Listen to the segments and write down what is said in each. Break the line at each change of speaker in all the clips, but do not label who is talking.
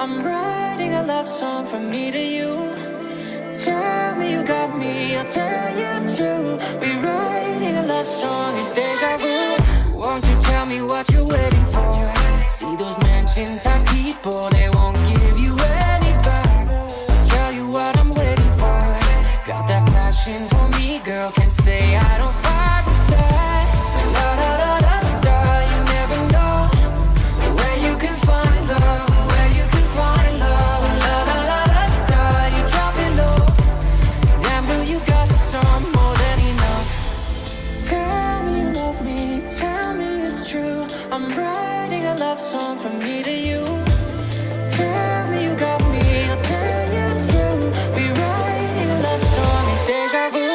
I'm writing a love song from me to you. Tell me you got me, I'll tell you too. We're writing a love song, it's deja vu. Won't you tell me what you're waiting for? See those mansion type people, they won't give you any back. I'll tell you what I'm waiting for. Got that fashion for me, girl, can't say I don't fight with that. La da da da da, you never know where you can find love, where you can find love. La da da da da, you drop it low. Damn, girl, you got some more than enough. Tell me you love me, tell me it's true. I'm writing a love song from me to you. Tell me you got me, I'll tell you too. We're writing a love song, it's deja vu.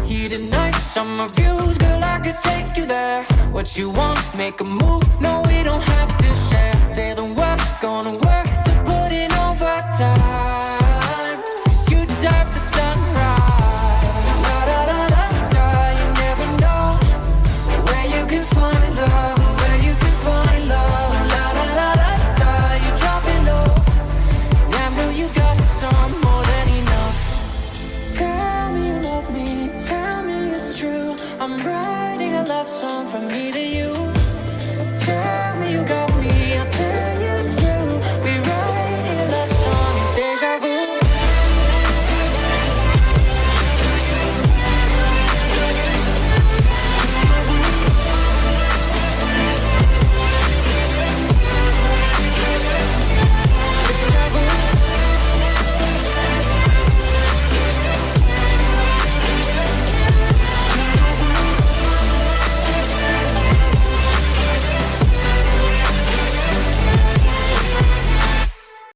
Heated nights, summer views, girl, I could take you there. What you want, make a move,